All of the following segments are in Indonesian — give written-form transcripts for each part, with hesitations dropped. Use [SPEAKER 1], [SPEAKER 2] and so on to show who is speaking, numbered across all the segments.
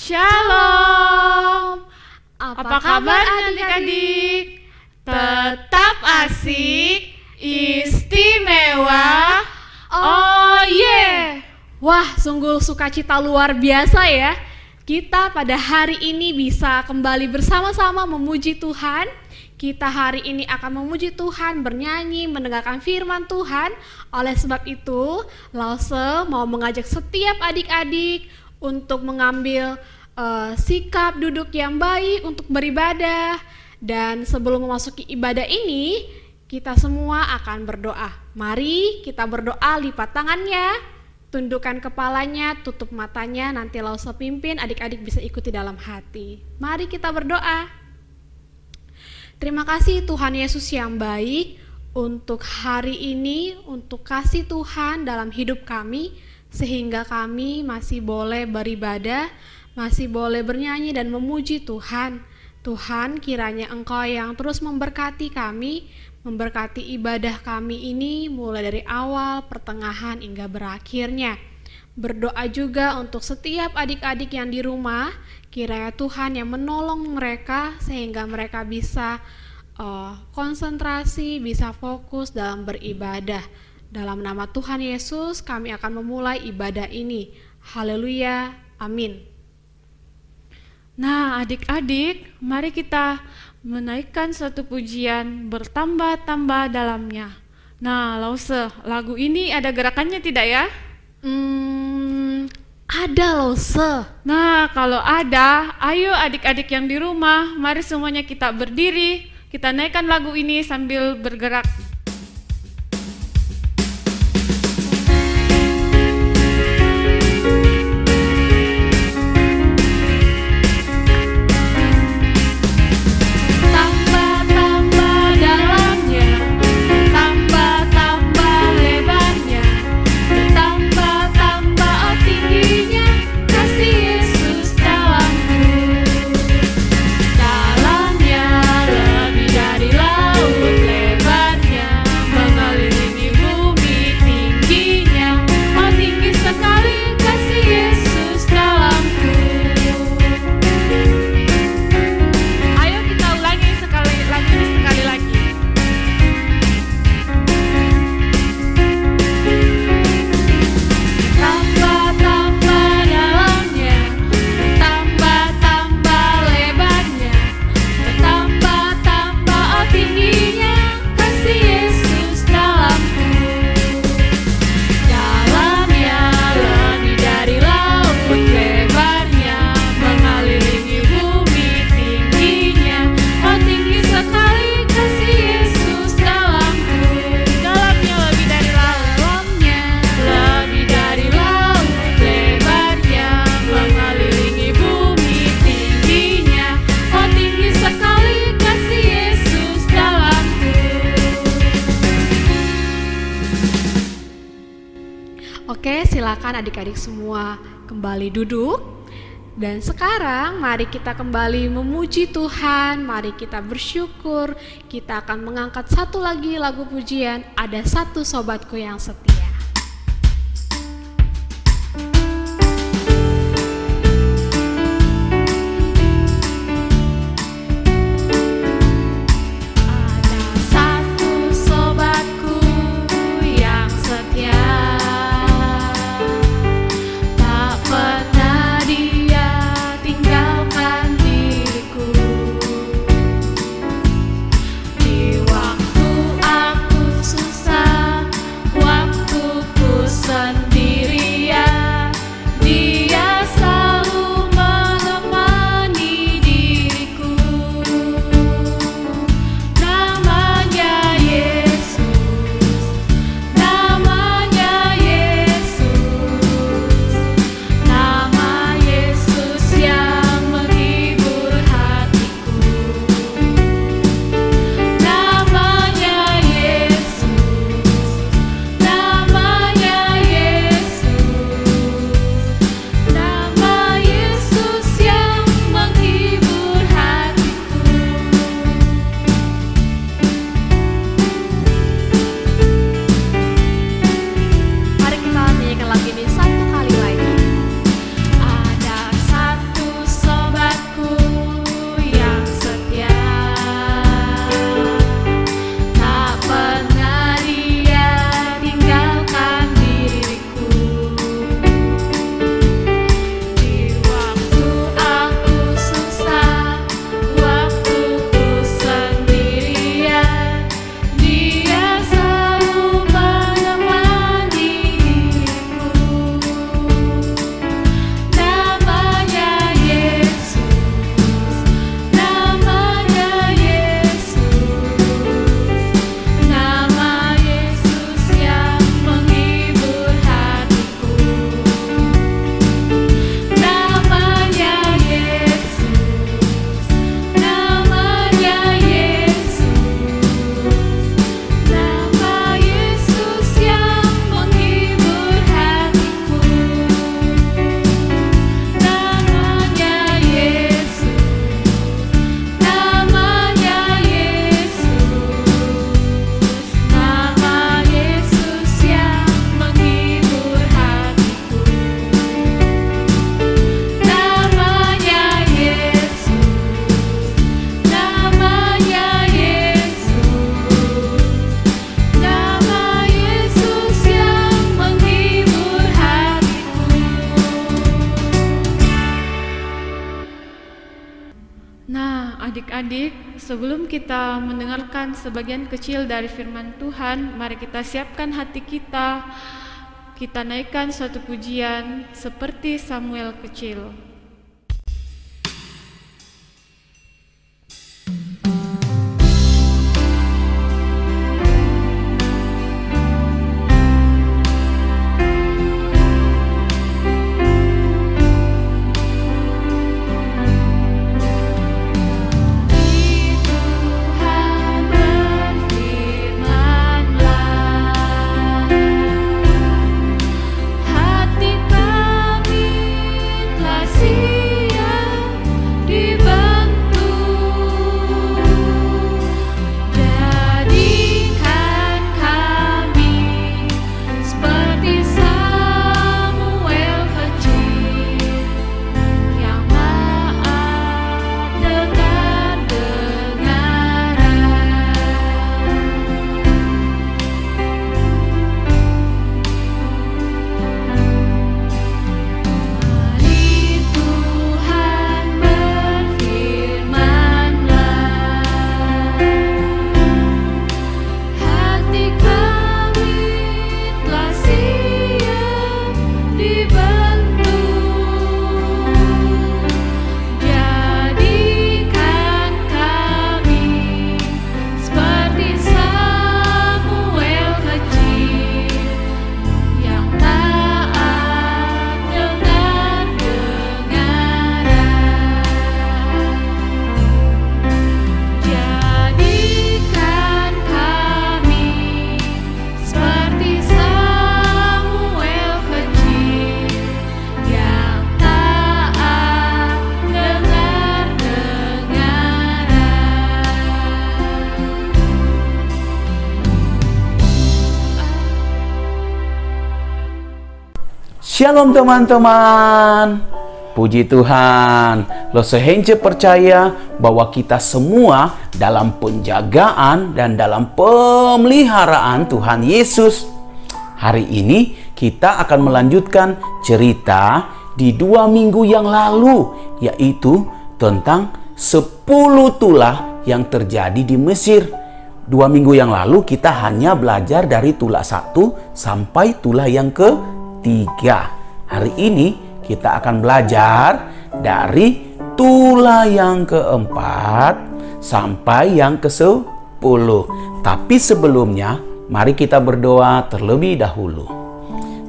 [SPEAKER 1] Shalom. Apa kabar adik-adik? Tetap asik, istimewa. Oh yeah.
[SPEAKER 2] Wah, sungguh sukacita luar biasa ya. Kita pada hari ini bisa kembali bersama-sama memuji Tuhan. Kita hari ini akan memuji Tuhan, bernyanyi, mendengarkan firman Tuhan. Oleh sebab itu, Lause mau mengajak setiap adik-adik untuk mengambil sikap duduk yang baik untuk beribadah. Dan sebelum memasuki ibadah ini, kita semua akan berdoa. Mari kita berdoa, lipat tangannya, tundukkan kepalanya, tutup matanya. Nanti Lause pimpin, adik-adik bisa ikuti dalam hati. Mari kita berdoa. Terima kasih Tuhan Yesus yang baik untuk hari ini, untuk kasih Tuhan dalam hidup kami, sehingga kami masih boleh beribadah, masih boleh bernyanyi dan memuji Tuhan. Tuhan, kiranya Engkau yang terus memberkati kami, memberkati ibadah kami ini mulai dari awal, pertengahan hingga berakhirnya. Berdoa juga untuk setiap adik-adik yang di rumah, kiranya Tuhan yang menolong mereka sehingga mereka bisa konsentrasi, bisa fokus dalam beribadah. Dalam nama Tuhan Yesus kami akan memulai ibadah ini. Haleluya, amin.
[SPEAKER 1] Nah, adik-adik, mari kita menaikkan suatu pujian bertambah-tambah dalamnya. Nah, Lause, lagu ini ada gerakannya tidak ya?
[SPEAKER 2] Ada Lause.
[SPEAKER 1] Nah, kalau ada, ayo adik-adik yang di rumah, mari semuanya kita berdiri, kita naikkan lagu ini sambil bergerak.
[SPEAKER 2] Oke, silakan adik-adik semua kembali duduk. Dan sekarang mari kita kembali memuji Tuhan, mari kita bersyukur. Kita akan mengangkat satu lagi lagu pujian, Ada Satu Sobatku Yang Setia.
[SPEAKER 1] Adik-adik, sebelum kita mendengarkan sebagian kecil dari firman Tuhan, mari kita siapkan hati kita. Kita naikkan suatu pujian seperti Samuel kecil.
[SPEAKER 3] Shalom teman-teman, puji Tuhan. Lose Hence percaya bahwa kita semua dalam penjagaan dan dalam pemeliharaan Tuhan Yesus. Hari ini kita akan melanjutkan cerita di 2 minggu yang lalu, yaitu tentang 10 tulah yang terjadi di Mesir. 2 minggu yang lalu kita hanya belajar dari tulah 1 sampai tulah yang ke-3. Hari ini kita akan belajar dari tulah yang ke-4 sampai yang ke-10. Tapi sebelumnya, mari kita berdoa terlebih dahulu.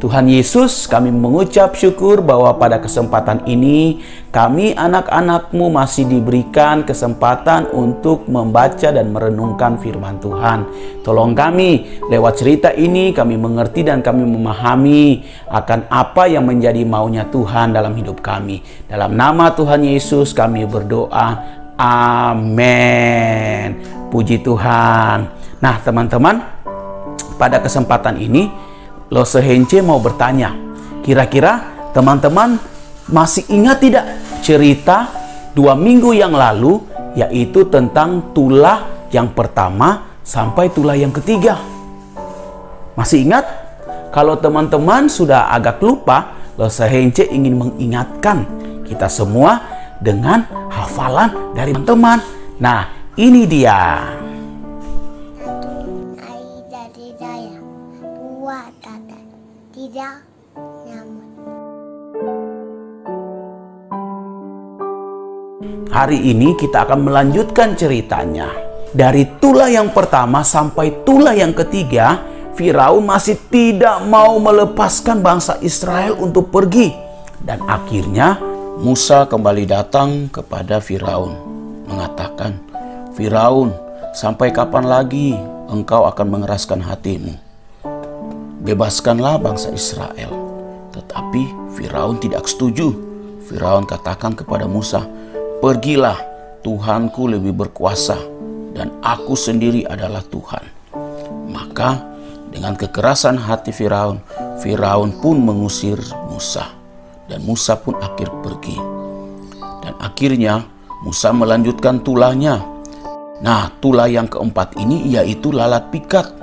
[SPEAKER 3] Tuhan Yesus, kami mengucap syukur bahwa pada kesempatan ini kami anak-anak-Mu masih diberikan kesempatan untuk membaca dan merenungkan firman Tuhan. Tolong kami lewat cerita ini kami mengerti dan kami memahami akan apa yang menjadi maunya Tuhan dalam hidup kami. Dalam nama Tuhan Yesus kami berdoa. Amin. Puji Tuhan. Nah teman-teman, pada kesempatan ini Lose Hence mau bertanya, kira-kira teman-teman masih ingat tidak cerita 2 minggu yang lalu, yaitu tentang tulah yang pertama sampai tulah yang ke-3? Masih ingat? Kalau teman-teman sudah agak lupa, Lose Hence ingin mengingatkan kita semua dengan hafalan dari teman-teman. Nah, ini dia.
[SPEAKER 4] Tidak nyaman.
[SPEAKER 3] Hari ini kita akan melanjutkan ceritanya. Dari tulah yang pertama sampai tulah yang ke-3, Firaun masih tidak mau melepaskan bangsa Israel untuk pergi. Dan akhirnya Musa kembali datang kepada Firaun, mengatakan, "Firaun, sampai kapan lagi engkau akan mengeraskan hatimu? Bebaskanlah bangsa Israel." Tetapi Firaun tidak setuju. Firaun katakan kepada Musa, "Pergilah, Tuhanku lebih berkuasa dan aku sendiri adalah Tuhan." Maka dengan kekerasan hati Firaun, Firaun pun mengusir Musa dan Musa pun akhir pergi. Dan akhirnya Musa melanjutkan tulahnya. Nah, tulah yang ke-4 ini yaitu lalat pikat.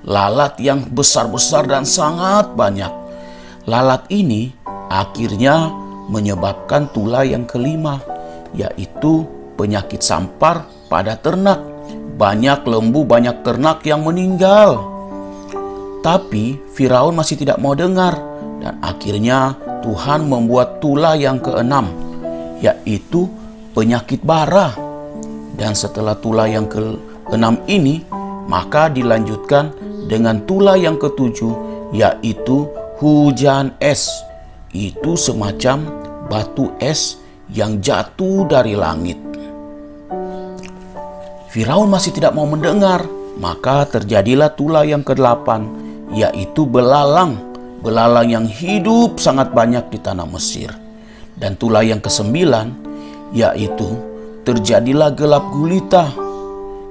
[SPEAKER 3] Lalat yang besar-besar dan sangat banyak. Lalat ini akhirnya menyebabkan tulah yang ke-5, yaitu penyakit sampar pada ternak. Banyak lembu, banyak ternak yang meninggal. Tapi Firaun masih tidak mau dengar, dan akhirnya Tuhan membuat tulah yang keenam, yaitu penyakit bara. Dan setelah tulah yang keenam ini, maka dilanjutkan dengan tulah yang ketujuh, yaitu hujan es. Itu semacam batu es yang jatuh dari langit. Firaun masih tidak mau mendengar, maka terjadilah tulah yang ke-8, yaitu belalang. Belalang yang hidup sangat banyak di tanah Mesir. Dan tulah yang ke-9, yaitu terjadilah gelap gulita.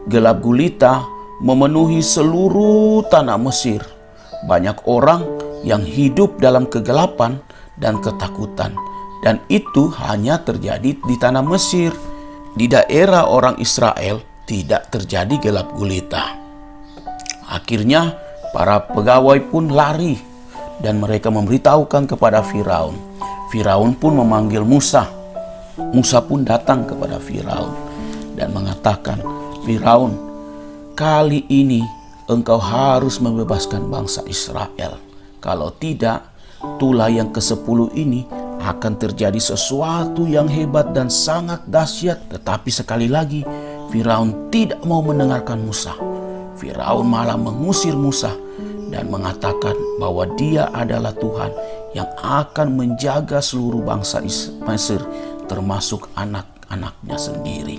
[SPEAKER 3] Gelap gulita memenuhi seluruh tanah Mesir. Banyak orang yang hidup dalam kegelapan dan ketakutan. Dan itu hanya terjadi di tanah Mesir. Di daerah orang Israel tidak terjadi gelap gulita. Akhirnya para pegawai pun lari dan mereka memberitahukan kepada Firaun. Firaun pun memanggil Musa. Musa pun datang kepada Firaun dan mengatakan, "Firaun, kali ini engkau harus membebaskan bangsa Israel. Kalau tidak, tulah yang ke-10 ini akan terjadi sesuatu yang hebat dan sangat dahsyat." Tetapi sekali lagi Firaun tidak mau mendengarkan Musa. Firaun malah mengusir Musa dan mengatakan bahwa dia adalah Tuhan yang akan menjaga seluruh bangsa Mesir, termasuk anak-anaknya sendiri.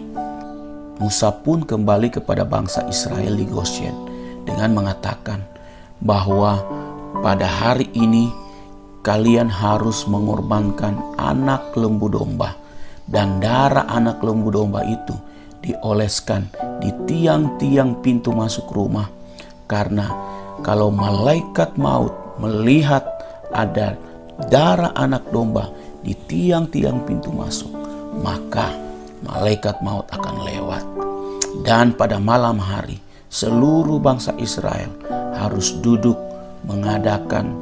[SPEAKER 3] Musa pun kembali kepada bangsa Israel di Goshen dengan mengatakan bahwa pada hari ini kalian harus mengorbankan anak lembu domba, dan darah anak lembu domba itu dioleskan di tiang-tiang pintu masuk rumah. Karena kalau malaikat maut melihat ada darah anak domba di tiang-tiang pintu masuk, maka malaikat maut akan lewat. Dan pada malam hari seluruh bangsa Israel harus duduk mengadakan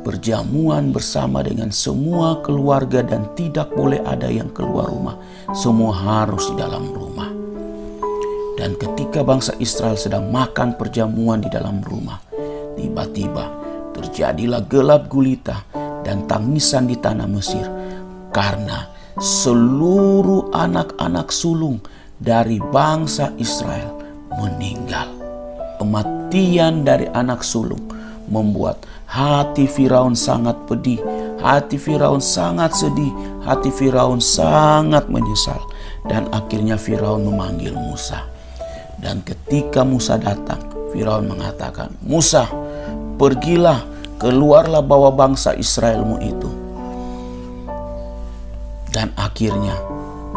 [SPEAKER 3] perjamuan bersama dengan semua keluarga, dan tidak boleh ada yang keluar rumah. Semua harus di dalam rumah. Dan ketika bangsa Israel sedang makan perjamuan di dalam rumah, tiba-tiba terjadilah gelap gulita dan tangisan di tanah Mesir, karena seluruh anak-anak sulung dari bangsa Israel meninggal. Kematian dari anak sulung membuat hati Firaun sangat pedih, hati Firaun sangat sedih, hati Firaun sangat menyesal. Dan akhirnya Firaun memanggil Musa. Dan ketika Musa datang, Firaun mengatakan, "Musa, pergilah, keluarlah bawa bangsa Israelmu itu." Dan akhirnya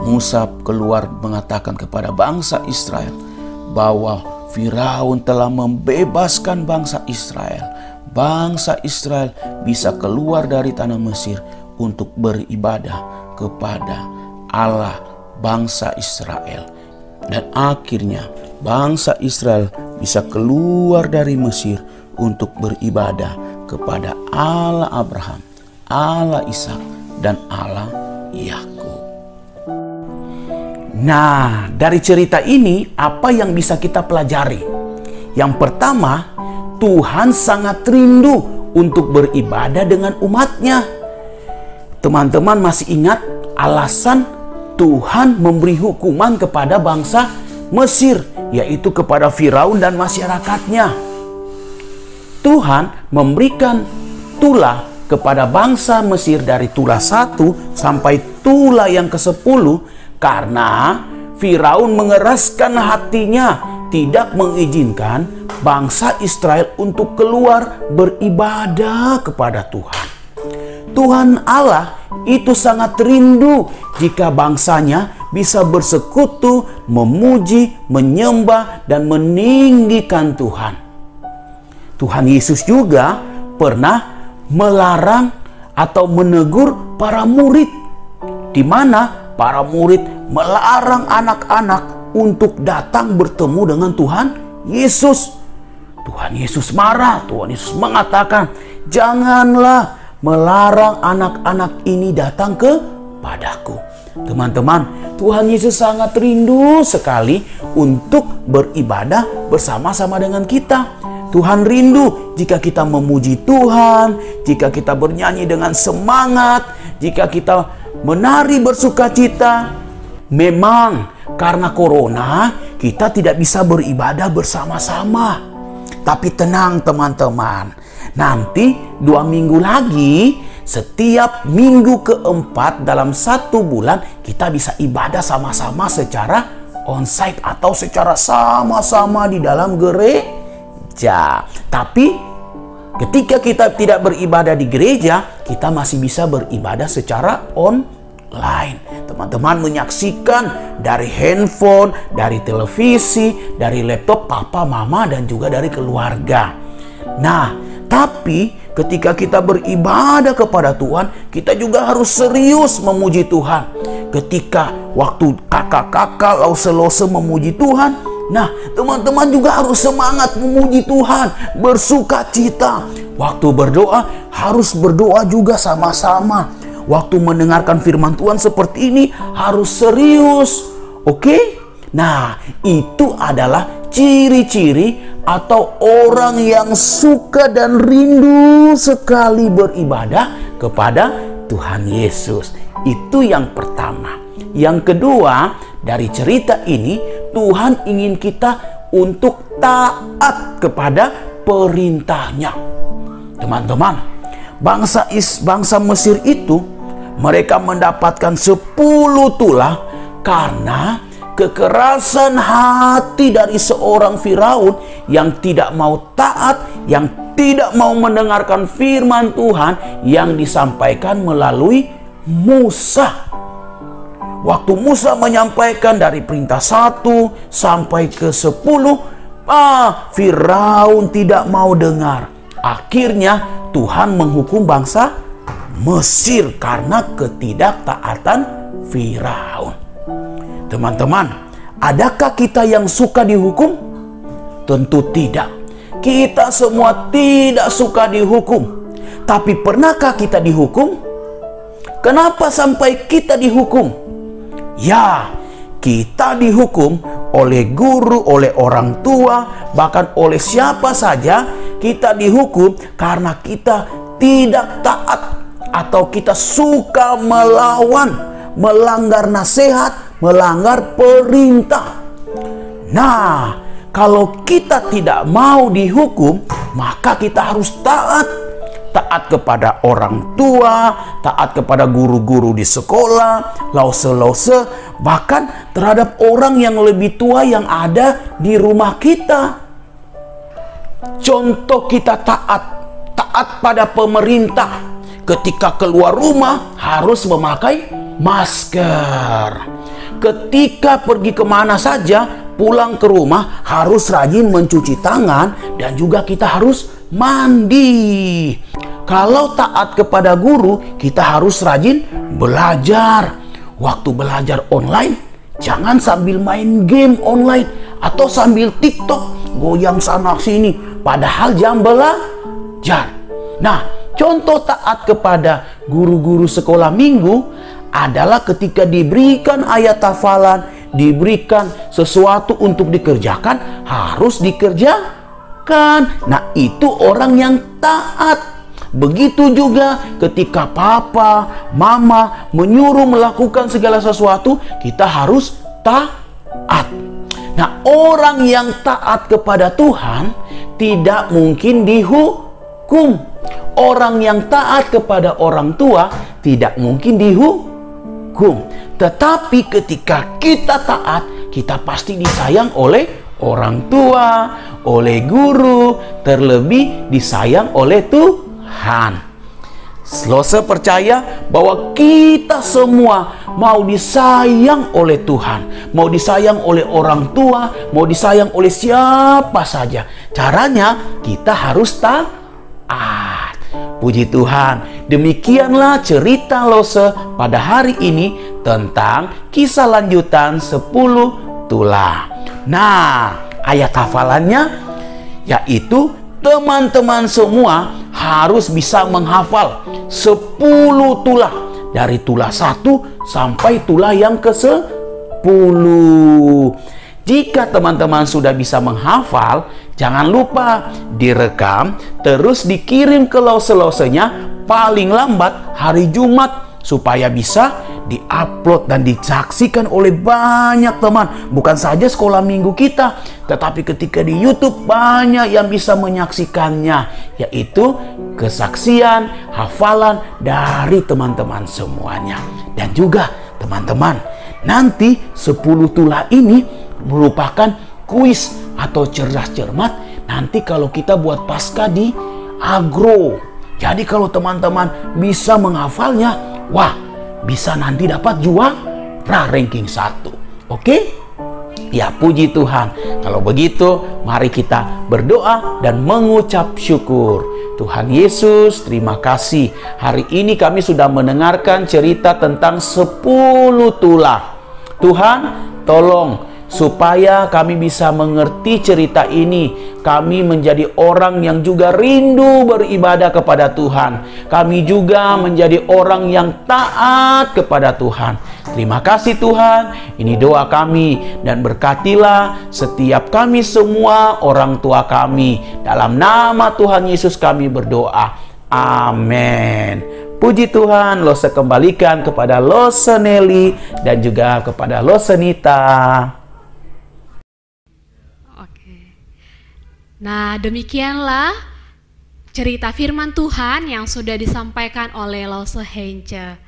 [SPEAKER 3] Musa keluar mengatakan kepada bangsa Israel bahwa Firaun telah membebaskan bangsa Israel. Bangsa Israel bisa keluar dari tanah Mesir untuk beribadah kepada Allah bangsa Israel. Dan akhirnya bangsa Israel bisa keluar dari Mesir untuk beribadah kepada Allah Abraham, Allah Ishak, dan Allah Yakub. Nah, dari cerita ini apa yang bisa kita pelajari? Yang pertama, Tuhan sangat rindu untuk beribadah dengan umatnya. Teman-teman masih ingat alasan Tuhan memberi hukuman kepada bangsa Mesir, yaitu kepada Firaun dan masyarakatnya. Tuhan memberikan tulah kepada bangsa Mesir dari tulah 1 sampai tulah yang ke-10 karena Firaun mengeraskan hatinya, tidak mengizinkan bangsa Israel untuk keluar beribadah kepada Tuhan. Tuhan Allah itu sangat rindu jika bangsanya bisa bersekutu, memuji, menyembah, dan meninggikan Tuhan. Tuhan Yesus juga pernah melarang atau menegur para murid, di mana para murid melarang anak-anak untuk datang bertemu dengan Tuhan Yesus. Tuhan Yesus marah. Tuhan Yesus mengatakan, "Janganlah melarang anak-anak ini datang ke padaku. Teman-teman, Tuhan Yesus sangat rindu sekali untuk beribadah bersama-sama dengan kita. Tuhan rindu jika kita memuji Tuhan, jika kita bernyanyi dengan semangat, jika kita menari bersukacita. Memang karena corona kita tidak bisa beribadah bersama-sama. Tapi tenang teman-teman, nanti 2 minggu lagi, setiap minggu keempat dalam 1 bulan kita bisa ibadah sama-sama secara onsite atau secara sama-sama di dalam gereja. Tapi ketika kita tidak beribadah di gereja, kita masih bisa beribadah secara online. Teman-teman menyaksikan dari handphone, dari televisi, dari laptop papa, mama, dan juga dari keluarga. Nah, tapi ketika kita beribadah kepada Tuhan, kita juga harus serius memuji Tuhan. Ketika waktu kakak-kakak lause-lause memuji Tuhan, nah teman-teman juga harus semangat memuji Tuhan, bersukacita. Waktu berdoa, harus berdoa juga sama-sama. Waktu mendengarkan firman Tuhan seperti ini, harus serius. Oke? Nah, itu adalah ciri-ciri atau orang yang suka dan rindu sekali beribadah kepada Tuhan Yesus. Itu yang pertama. Yang kedua, dari cerita ini Tuhan ingin kita untuk taat kepada perintahnya. Teman-teman, bangsa Mesir itu mereka mendapatkan 10 tulah karena kekerasan hati dari seorang Firaun yang tidak mau taat, yang tidak mau mendengarkan firman Tuhan yang disampaikan melalui Musa. Waktu Musa menyampaikan dari perintah 1 sampai ke 10, Firaun tidak mau dengar. Akhirnya Tuhan menghukum bangsa Mesir karena ketidaktaatan Firaun. Teman-teman, adakah kita yang suka dihukum? Tentu tidak. Kita semua tidak suka dihukum. Tapi pernahkah kita dihukum? Kenapa sampai kita dihukum? Ya, kita dihukum oleh guru, oleh orang tua, bahkan oleh siapa saja. Kita dihukum karena kita tidak taat atau kita suka melawan, melanggar nasihat, melanggar perintah. Nah, kalau kita tidak mau dihukum, maka kita harus taat. Taat kepada orang tua, taat kepada guru-guru di sekolah, lause-lause, bahkan terhadap orang yang lebih tua yang ada di rumah kita. Contoh kita taat pada pemerintah. Ketika keluar rumah harus memakai masker. Ketika pergi kemana saja, pulang ke rumah harus rajin mencuci tangan dan juga kita harus mandi. Kalau taat kepada guru, kita harus rajin belajar. Waktu belajar online, jangan sambil main game online atau sambil TikTok, goyang sana sini, padahal jam belajar. Nah, contoh taat kepada guru-guru sekolah minggu adalah ketika diberikan ayat hafalan, diberikan sesuatu untuk dikerjakan, harus dikerjakan. Nah, itu orang yang taat. Begitu juga ketika papa, mama menyuruh melakukan segala sesuatu, kita harus taat. Nah, orang yang taat kepada Tuhan tidak mungkin dihukum. Orang yang taat kepada orang tua tidak mungkin dihukum. Tetapi ketika kita taat, kita pasti disayang oleh orang tua, oleh guru, terlebih disayang oleh Tuhan. Selose percaya bahwa kita semua mau disayang oleh Tuhan, mau disayang oleh orang tua, mau disayang oleh siapa saja. Caranya kita harus taat. Puji Tuhan, demikianlah cerita Lose pada hari ini tentang kisah lanjutan 10 tulah. Nah, ayat hafalannya yaitu teman-teman semua harus bisa menghafal 10 tulah. dari tulah 1 sampai tulah yang ke-10. Jika teman-teman sudah bisa menghafal, jangan lupa direkam, terus dikirim ke lose-losenya paling lambat hari Jumat, supaya bisa diupload dan disaksikan oleh banyak teman. Bukan saja sekolah minggu kita, tetapi ketika di YouTube banyak yang bisa menyaksikannya, yaitu kesaksian, hafalan dari teman-teman semuanya. Dan juga teman-teman, nanti 10 tulah ini merupakan kuis atau cerdas cermat nanti kalau kita buat pasca di agro. Jadi kalau teman-teman bisa menghafalnya, wah, bisa nanti dapat juara ranking 1. Oke? Ya, puji Tuhan. Kalau begitu, mari kita berdoa dan mengucap syukur. Tuhan Yesus, terima kasih. Hari ini kami sudah mendengarkan cerita tentang 10 tulah. Tuhan, tolong supaya kami bisa mengerti cerita ini. Kami menjadi orang yang juga rindu beribadah kepada Tuhan. Kami juga menjadi orang yang taat kepada Tuhan. Terima kasih Tuhan. Ini doa kami, dan berkatilah setiap kami semua, orang tua kami. Dalam nama Tuhan Yesus kami berdoa. Amin. Puji Tuhan, Lose kembalikan kepada Lose Nelly dan juga kepada Lose Nita.
[SPEAKER 2] Nah, demikianlah cerita firman Tuhan yang sudah disampaikan oleh Lose Hence.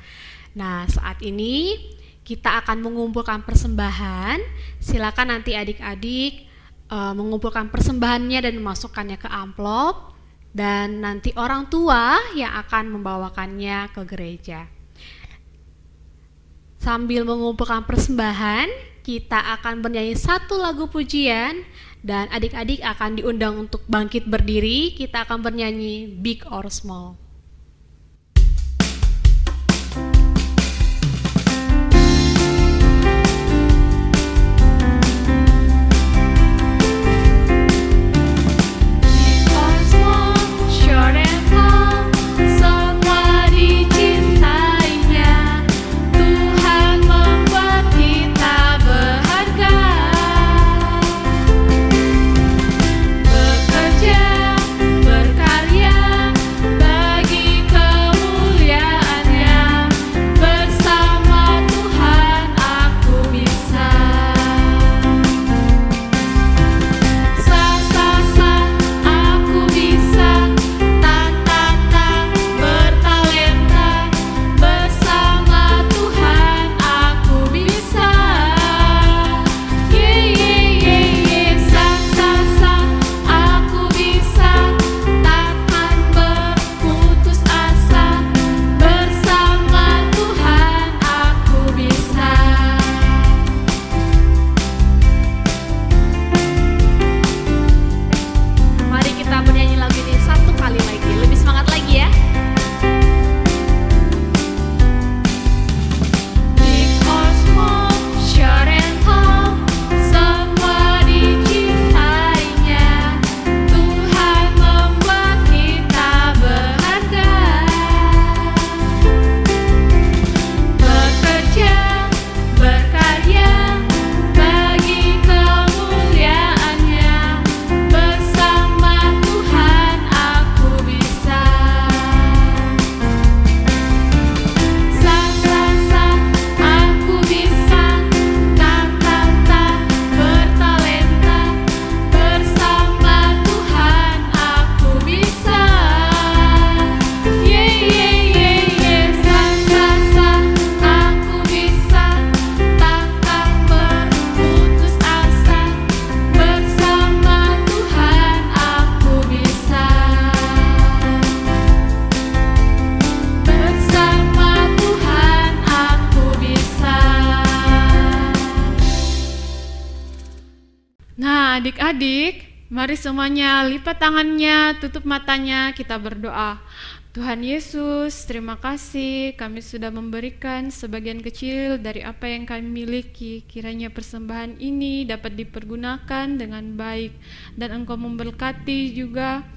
[SPEAKER 2] Nah, saat ini kita akan mengumpulkan persembahan. Silakan nanti adik-adik mengumpulkan persembahannya dan memasukkannya ke amplop. Dan nanti orang tua yang akan membawakannya ke gereja. Sambil mengumpulkan persembahan, kita akan bernyanyi satu lagu pujian. Dan adik-adik akan diundang untuk bangkit berdiri. Kita akan bernyanyi Big or Small.
[SPEAKER 1] Adik-adik, mari semuanya lipat tangannya, tutup matanya, kita berdoa. Tuhan Yesus, terima kasih kami sudah memberikan sebagian kecil dari apa yang kami miliki. Kiranya persembahan ini dapat dipergunakan dengan baik, dan Engkau memberkati juga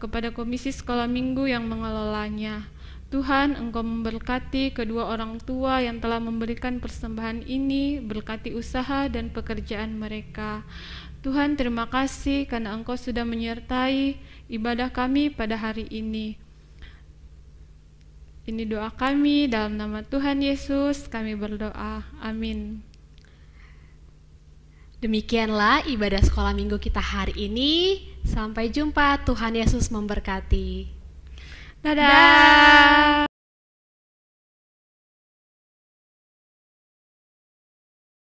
[SPEAKER 1] kepada komisi sekolah minggu yang mengelolanya. Tuhan, Engkau memberkati kedua orang tua yang telah memberikan persembahan ini, berkati usaha dan pekerjaan mereka. Tuhan, terima kasih karena Engkau sudah menyertai ibadah kami pada hari ini. Ini doa kami, dalam nama Tuhan Yesus kami berdoa. Amin.
[SPEAKER 2] Demikianlah ibadah sekolah minggu kita hari ini. Sampai jumpa, Tuhan Yesus memberkati.
[SPEAKER 1] Dadah.